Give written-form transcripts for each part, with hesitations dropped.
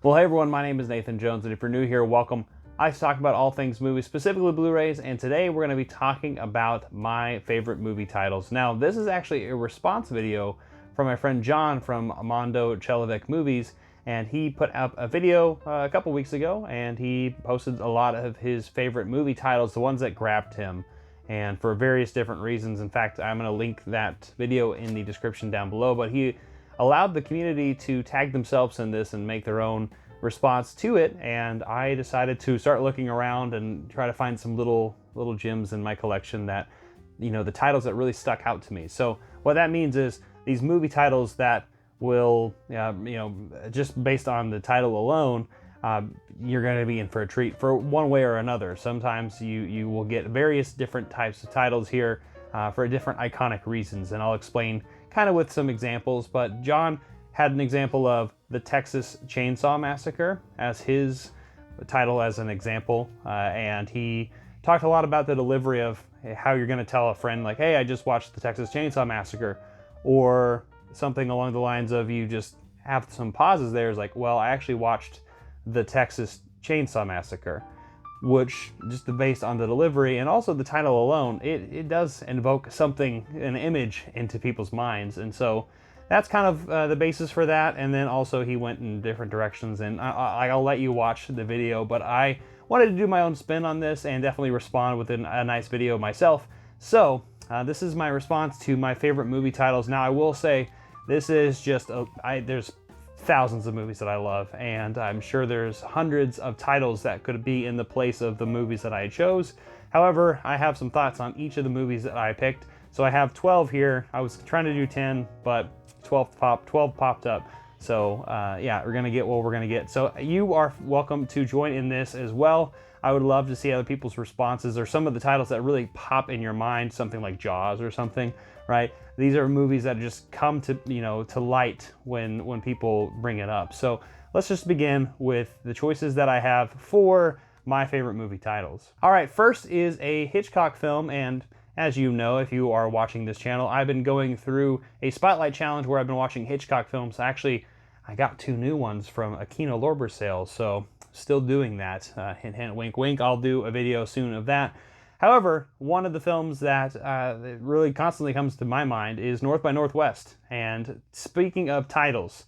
Well, hey everyone, my name is Nathan Jones, and if you're new here, welcome. I talk about all things movies, specifically Blu-rays, and today we're going to be talking about my favorite movie titles. Now, this is actually a response video from my friend John from Mondo Chelloveck Movies, and he put up a video a couple weeks ago, and he posted a lot of his favorite movie titles, the ones that grabbed him, and for various different reasons. In fact, I'm going to link that video in the description down below, but he allowed the community to tag themselves in this and make their own response to it, and I decided to start looking around and try to find some little gems in my collection that, you know, the titles that really stuck out to me. So what that means is these movie titles that will, just based on the title alone, you're going to be in for a treat for one way or another. Sometimes you will get various different types of titles here for different iconic reasons, and I'll explain kind of with some examples. But John had an example of the Texas Chainsaw Massacre as his title as an example, and he talked a lot about the delivery of how you're going to tell a friend, like, hey, I just watched the Texas Chainsaw Massacre, or something along the lines of you just have some pauses there, is like, well, I actually watched the Texas Chainsaw Massacre, which, just based on the delivery and also the title alone, it does invoke something, an image, into people's minds. And so that's kind of the basis for that. And then also he went in different directions, and I'll let you watch the video, but I wanted to do my own spin on this and definitely respond with a nice video myself. So this is my response to my favorite movie titles. Now, I will say this is just there's thousands of movies that I love, and I'm sure there's hundreds of titles that could be in the place of the movies that I chose. However, I have some thoughts on each of the movies that I picked. So I have 12 here. I was trying to do 10, but 12 popped up. So yeah, we're gonna get what we're gonna get. So you are welcome to join in this as well. I would love to see other people's responses, or some of the titles that really pop in your mind, something like Jaws or something, right? These are movies that just come to, to light when people bring it up. So let's just begin with the choices that I have for my favorite movie titles. All right, first is a Hitchcock film, and as you know, if you are watching this channel, I've been going through a Spotlight Challenge where I've been watching Hitchcock films. Actually, I got 2 new ones from a Kino Lorber sale, so still doing that. Hint, hint, wink, wink. I'll do a video soon of that. However, one of the films that really constantly comes to my mind is North by Northwest. And speaking of titles,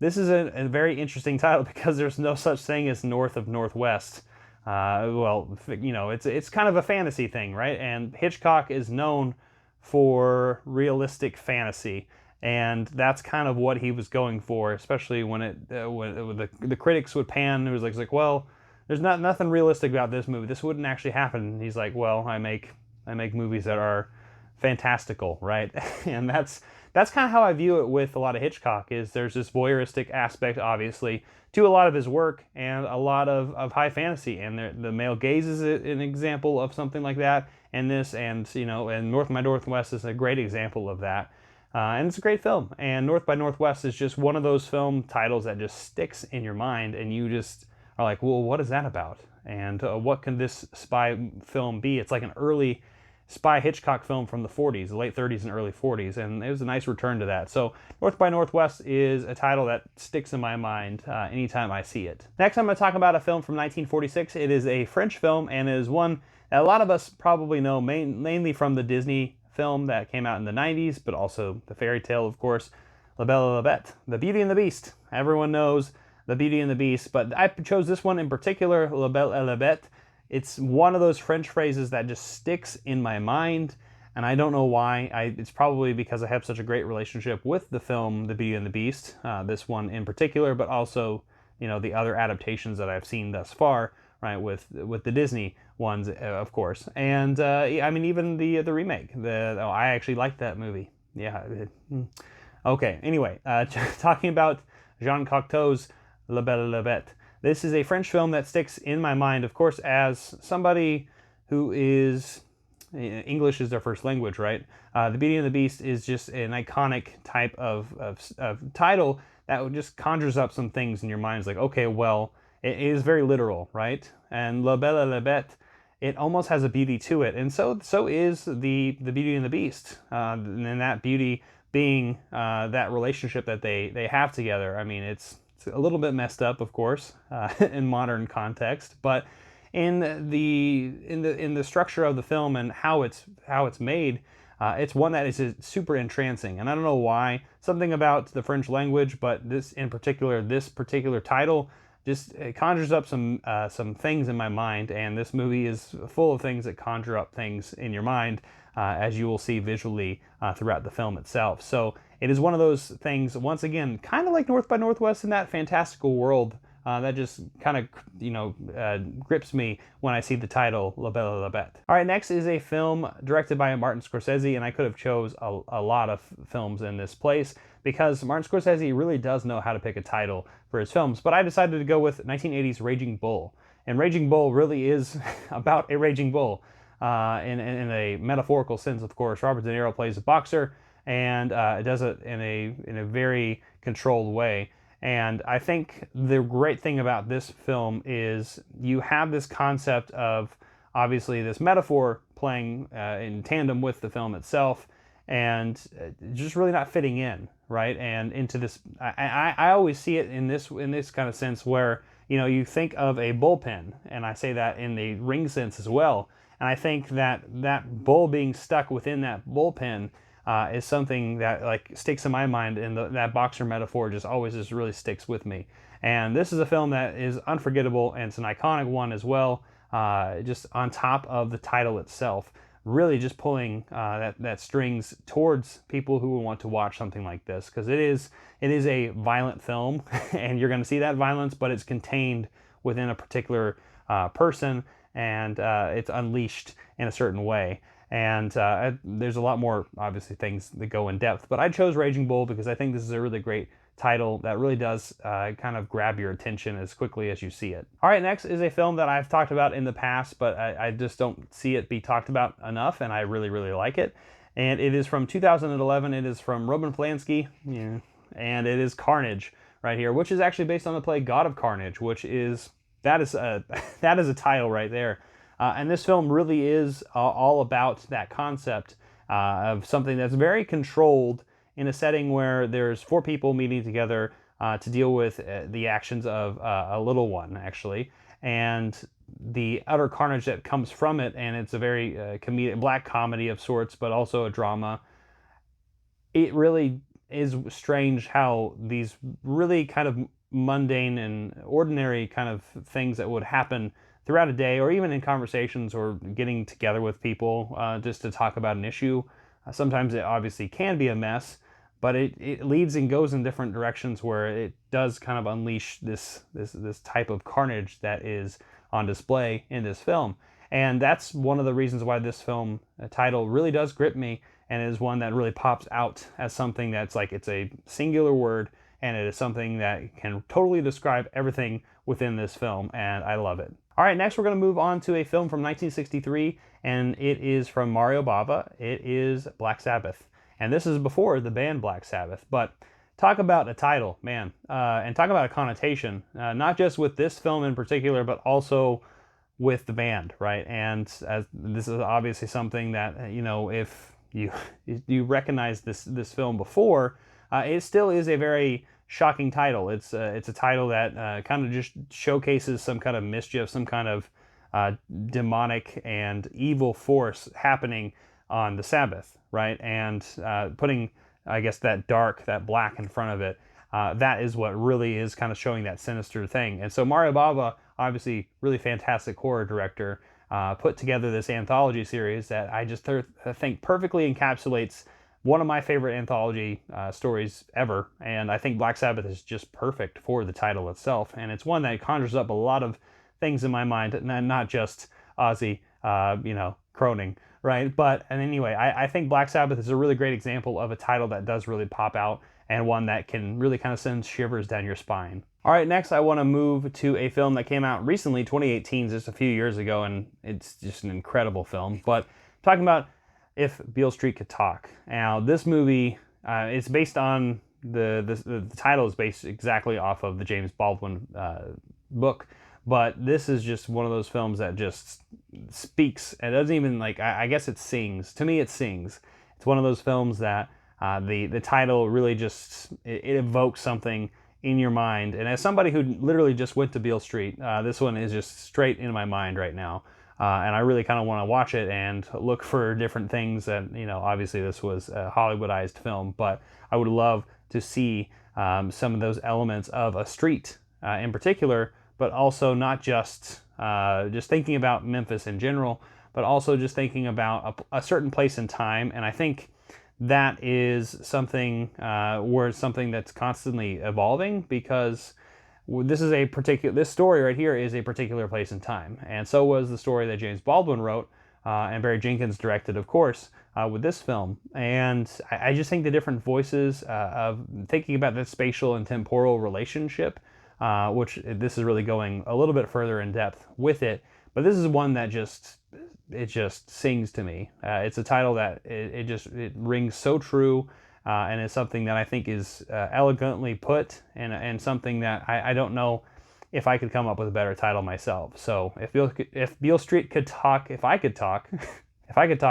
this is a very interesting title because there's no such thing as North of Northwest. Well, it's kind of a fantasy thing, right? And Hitchcock is known for realistic fantasy, and that's kind of what he was going for, especially when the critics would pan. It was like, well, there's nothing realistic about this movie. This wouldn't actually happen. And he's like, well, I make movies that are fantastical, right? And that's kind of how I view it with a lot of Hitchcock. Is there's this voyeuristic aspect, obviously, to a lot of his work, and a lot of high fantasy. And the male gaze is an example of something like that. And this, and North by Northwest is a great example of that. And it's a great film. And North by Northwest is just one of those film titles that just sticks in your mind, and you just are like, well, what is that about? And what can this spy film be? It's like an early spy Hitchcock film from the 40s, the late 30s and early 40s, and it was a nice return to that. So North by Northwest is a title that sticks in my mind anytime I see it. Next, I'm going to talk about a film from 1946. It is a French film, and it is one that a lot of us probably know mainly from the Disney film that came out in the 90s, but also the fairy tale, of course, La Belle Lavette, The Beauty and the Beast. Everyone knows The Beauty and the Beast, but I chose this one in particular, La Belle Lavette. It's one of those French phrases that just sticks in my mind, and I don't know why. It's probably because I have such a great relationship with the film The Beauty and the Beast, this one in particular, but also, the other adaptations that I've seen thus far, right, with the Disney ones, of course. And I mean, even the remake. I actually liked that movie. Yeah. Okay. Anyway, talking about Jean Cocteau's La Belle Lavette. This is a French film that sticks in my mind, of course, as somebody who is English is their first language, right? The Beauty and the Beast is just an iconic type of title that just conjures up some things in your mind. It's like, okay, well, it is very literal, right? And La Belle Lavette, it almost has a beauty to it, and so is the Beauty and the Beast, and that beauty being that relationship that they have together. I mean, it's It's a little bit messed up, of course, in modern context, but in the structure of the film and how it's made, it's one that is super entrancing. And I don't know why. Something about the French language, but this in particular, this particular title, just it conjures up some things in my mind. And this movie is full of things that conjure up things in your mind, as you will see visually throughout the film itself. So it is one of those things, once again, kind of like North by Northwest in that fantastical world. That just kind of, grips me when I see the title, La Belle Lavette. All right, next is a film directed by Martin Scorsese, and I could have chose a lot of films in this place because Martin Scorsese really does know how to pick a title for his films, but I decided to go with 1980's Raging Bull. And Raging Bull really is about a raging bull, in a metaphorical sense, of course. Robert De Niro plays a boxer, and it does it in a very controlled way. And I think the great thing about this film is you have this concept of, obviously, this metaphor playing in tandem with the film itself, and just really not fitting in, right? And into this, I always see it in this kind of sense where, you think of a bullpen, and I say that in the ring sense as well. And I think that bull being stuck within that bullpen is something that sticks in my mind, and that boxer metaphor just always just really sticks with me. And this is a film that is unforgettable, and it's an iconic one as well. Just on top of the title itself, really just pulling that strings towards people who will want to watch something like this, because it is a violent film, and you're going to see that violence, but it's contained within a particular person, and it's unleashed in a certain way. And there's a lot more, obviously, things that go in depth. But I chose Raging Bull because I think this is a really great title that really does kind of grab your attention as quickly as you see it. All right, next is a film that I've talked about in the past, but I just don't see it be talked about enough, and I really, really like it. And it is from 2011. It is from Roman Polanski, and it is Carnage right here, which is actually based on the play God of Carnage, which is, that is a title right there. And this film really is all about that concept of something that's very controlled in a setting where there's 4 people meeting together to deal with the actions of a little one, actually, and the utter carnage that comes from it. And it's a very comedic, black comedy of sorts, but also a drama. It really is strange how these really kind of mundane and ordinary kind of things that would happen throughout a day, or even in conversations or getting together with people just to talk about an issue. Sometimes it obviously can be a mess, but it leads and goes in different directions where it does kind of unleash this type of carnage that is on display in this film. And that's one of the reasons why this film title really does grip me, and is one that really pops out as something that's it's a singular word, and it is something that can totally describe everything within this film, and I love it. All right, next we're going to move on to a film from 1963, and it is from Mario Bava. It is Black Sabbath, and this is before the band Black Sabbath. But talk about a title, man, and talk about a connotation, not just with this film in particular, but also with the band, right? And this is obviously something that, if you recognize this film before, it still is a very shocking title. It's a title that kind of just showcases some kind of mischief, some kind of demonic and evil force happening on the Sabbath, right? And putting, I guess, that dark, that black in front of it, that is what really is kind of showing that sinister thing. And so Mario Bava, obviously really fantastic horror director, put together this anthology series that I just think perfectly encapsulates one of my favorite anthology stories ever, and I think Black Sabbath is just perfect for the title itself, and it's one that conjures up a lot of things in my mind, and not just Ozzy, croning, right? And anyway, I think Black Sabbath is a really great example of a title that does really pop out, and one that can really kind of send shivers down your spine. All right, next I want to move to a film that came out recently, 2018, just a few years ago, and it's just an incredible film, but talking about If Beale Street Could Talk. Now, this movie, it's based on, the title is based exactly off of the James Baldwin book, but this is just one of those films that just speaks. It doesn't even, I guess it sings. To me, it sings. It's one of those films that the title really just, it evokes something in your mind. And as somebody who literally just went to Beale Street, this one is just straight in my mind right now. And I really kind of want to watch it and look for different things that, obviously this was a Hollywoodized film, but I would love to see some of those elements of a street in particular, but also not just thinking about Memphis in general, but also just thinking about a certain place in time. And I think that is something something that's constantly evolving, because this story right here is a particular place in time, and so was the story that James Baldwin wrote and Barry Jenkins directed, of course, with this film. And I just think the different voices of thinking about the spatial and temporal relationship, which this is really going a little bit further in depth with it, but this is one that just sings to me. It's a title that it rings so true. And it's something that I think is elegantly put, and something that I don't know if I could come up with a better title myself. So if Beale Street could talk, if I could talk,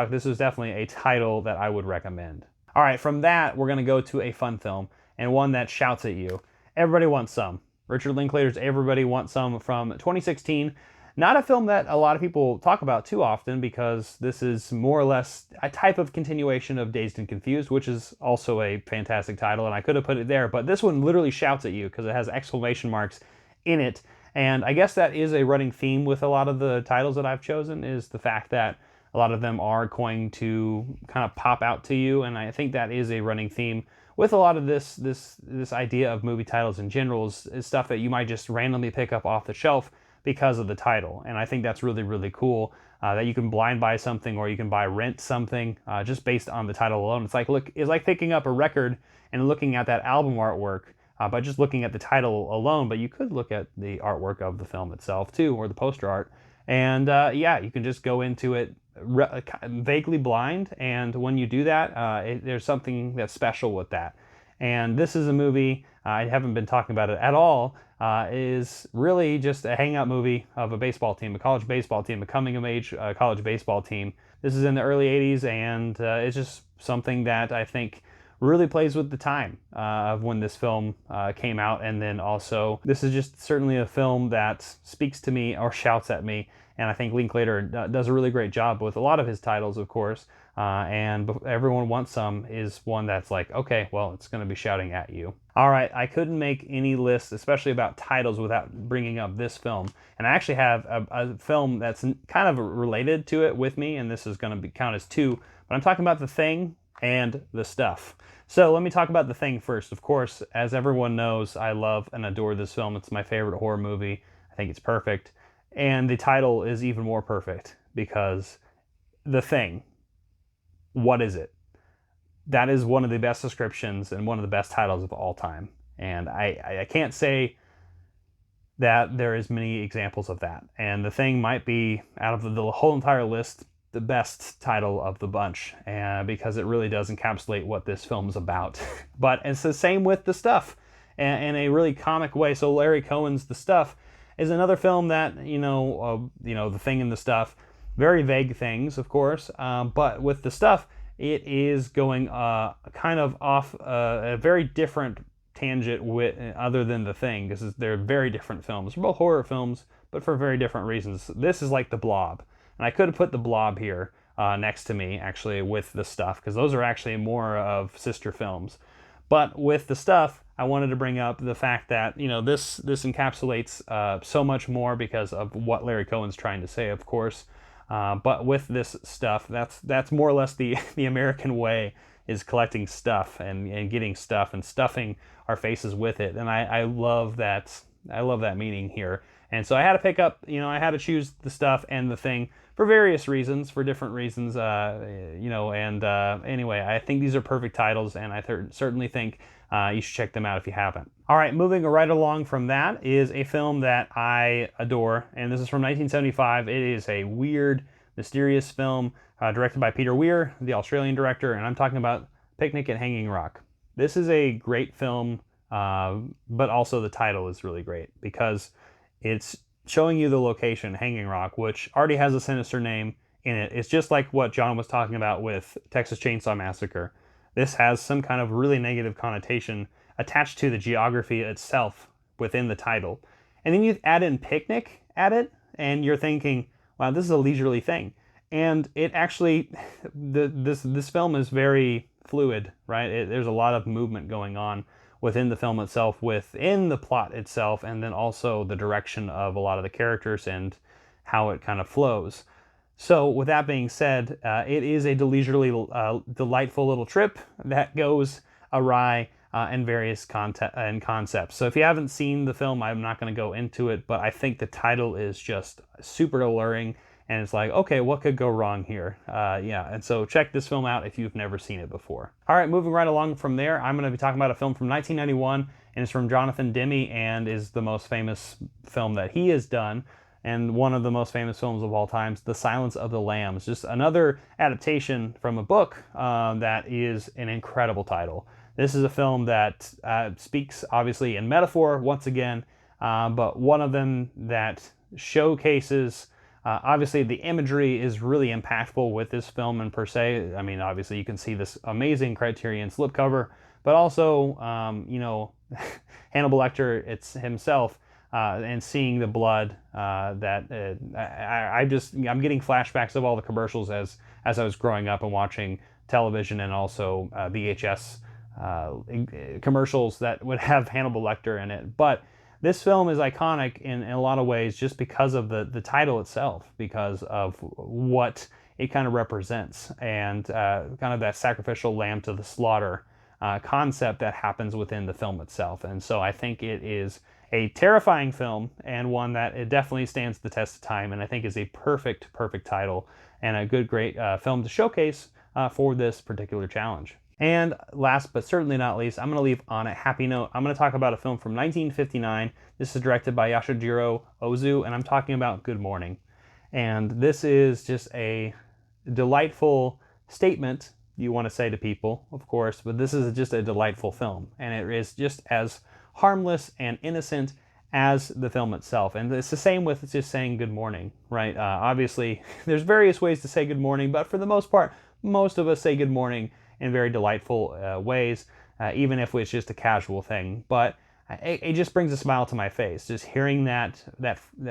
this is definitely a title that I would recommend. All right, from that, we're going to go to a fun film, and one that shouts at you. Everybody Wants Some. Richard Linklater's Everybody Wants Some from 2016. Not a film that a lot of people talk about too often, because this is more or less a type of continuation of Dazed and Confused, which is also a fantastic title, and I could have put it there, but this one literally shouts at you because it has exclamation marks in it. And I guess that is a running theme with a lot of the titles that I've chosen, is the fact that a lot of them are going to kind of pop out to you, and I think that is a running theme with a lot of this idea of movie titles in general, is stuff that you might just randomly pick up off the shelf because of the title. And I think that's really, really cool, that you can blind buy something, or you can rent something just based on the title alone. It's like picking up a record and looking at that album artwork by just looking at the title alone, but you could look at the artwork of the film itself too, or the poster art. And you can just go into it vaguely blind, and when you do that, there's something that's special with that. And this is a movie, I haven't been talking about it at all, is really just a hangout movie of a baseball team, a college baseball team, a coming-of-age college baseball team. This is in the early 80s, and it's just something that I think really plays with the time of when this film came out. And then also, this is just certainly a film that speaks to me or shouts at me, and I think Linklater does a really great job with a lot of his titles, of course. And Everyone Wants Some is one that's like, okay, well, it's going to be shouting at you. All right, I couldn't make any list, especially about titles, without bringing up this film. And I actually have a film that's kind of related to it with me, and this is going to count as two. But I'm talking about The Thing and The Stuff. So let me talk about The Thing first. Of course, as everyone knows, I love and adore this film. It's my favorite horror movie. I think it's perfect. And the title is even more perfect, because The Thing, what is it? That is one of the best descriptions and one of the best titles of all time. And I can't say that there is many examples of that. And The Thing might be, out of the whole entire list, the best title of the bunch, because it really does encapsulate what this film is about. But it's the same with The Stuff, in a really comic way. So Larry Cohen's The Stuff is another film that, The Thing and The Stuff, very vague things, of course, but with The Stuff, it is going kind of off a very different tangent other than The Thing. They're very different films. They're both horror films, but for very different reasons. This is like The Blob, and I could have put The Blob here next to me, actually, with The Stuff, because those are actually more of sister films. But with The Stuff, I wanted to bring up the fact that, this encapsulates so much more because of what Larry Cohen's trying to say, of course. But with this stuff, that's more or less the American way, is collecting stuff and getting stuff and stuffing our faces with it. And I love that. I love that meaning here. And so I had to pick up, I had to choose The Stuff and The Thing for various reasons, for different reasons, anyway, I think these are perfect titles, and I certainly think you should check them out if you haven't. All right, moving right along from that is a film that I adore, and this is from 1975. It is a weird, mysterious film directed by Peter Weir, the Australian director, and I'm talking about Picnic at Hanging Rock. This is a great film, but also the title is really great because it's showing you the location, Hanging Rock, which already has a sinister name in it. It's just like what John was talking about with Texas Chainsaw Massacre. This has some kind of really negative connotation attached to the geography itself within the title. And then you add in picnic at it, and you're thinking, wow, this is a leisurely thing. And it actually, this film is very fluid, right? There's a lot of movement going on within the film itself, within the plot itself, and then also the direction of a lot of the characters and how it kind of flows. So with that being said, it is a leisurely, delightful little trip that goes awry in various concepts. So if you haven't seen the film, I'm not going to go into it, but I think the title is just super alluring, and it's like, okay, what could go wrong here? Yeah, and so check this film out if you've never seen it before. All right, moving right along from there, I'm going to be talking about a film from 1991, and it's from Jonathan Demme, and is the most famous film that he has done, and one of the most famous films of all times, The Silence of the Lambs. Just another adaptation from a book that is an incredible title. This is a film that speaks, obviously, in metaphor, once again, but one of them that showcases, obviously, the imagery is really impactful with this film and per se. I mean, obviously, you can see this amazing Criterion slipcover, but also, you know, Hannibal Lecter, it's himself, and seeing the blood I'm getting flashbacks of all the commercials as I was growing up and watching television, and also VHS commercials that would have Hannibal Lecter in it. But this film is iconic in a lot of ways just because of the title itself, because of what it kind of represents, and kind of that sacrificial lamb to the slaughter concept that happens within the film itself. And so I think it is a terrifying film, and one that it definitely stands the test of time, and I think is a perfect title, and a great film to showcase for this particular challenge. And last but certainly not least, I'm going to leave on a happy note. I'm going to talk about a film from 1959. This is directed by Yasujiro Ozu, and I'm talking about Good Morning. And this is just a delightful statement you want to say to people, of course, but this is just a delightful film, and it is just as harmless and innocent as the film itself. And it's the same with just saying good morning, right? Obviously, there's various ways to say good morning, but for the most part, most of us say good morning in very delightful ways, even if it's just a casual thing. But it just brings a smile to my face, just hearing that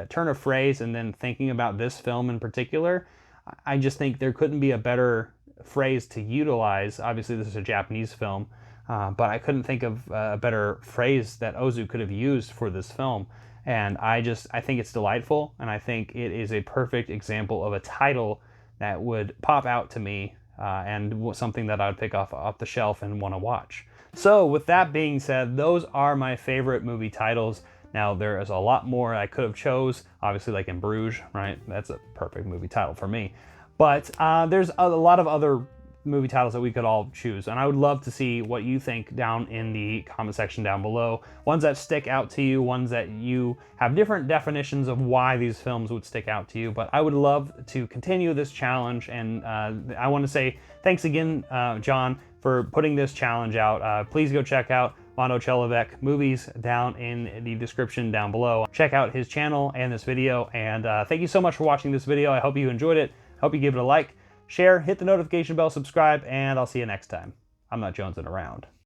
turn of phrase, and then thinking about this film in particular. I just think there couldn't be a better phrase to utilize. Obviously, this is a Japanese film, but I couldn't think of a better phrase that Ozu could have used for this film. And I think it's delightful, and I think it is a perfect example of a title that would pop out to me, and something that I would pick off the shelf and want to watch. So with that being said, those are my favorite movie titles. Now, there is a lot more I could have chose, obviously, like In Bruges, right? That's a perfect movie title for me. But there's a lot of other movie titles that we could all choose, and I would love to see what you think down in the comment section down below. Ones that stick out to you, ones that you have different definitions of why these films would stick out to you. But I would love to continue this challenge, and I want to say thanks again, John, for putting this challenge out. Please go check out Mondo Chelloveck Movies down in the description down below. Check out his channel and this video, and thank you so much for watching this video. I hope you enjoyed it. Hope you give it a like, share, hit the notification bell, subscribe, and I'll see you next time. I'm not jonesing around.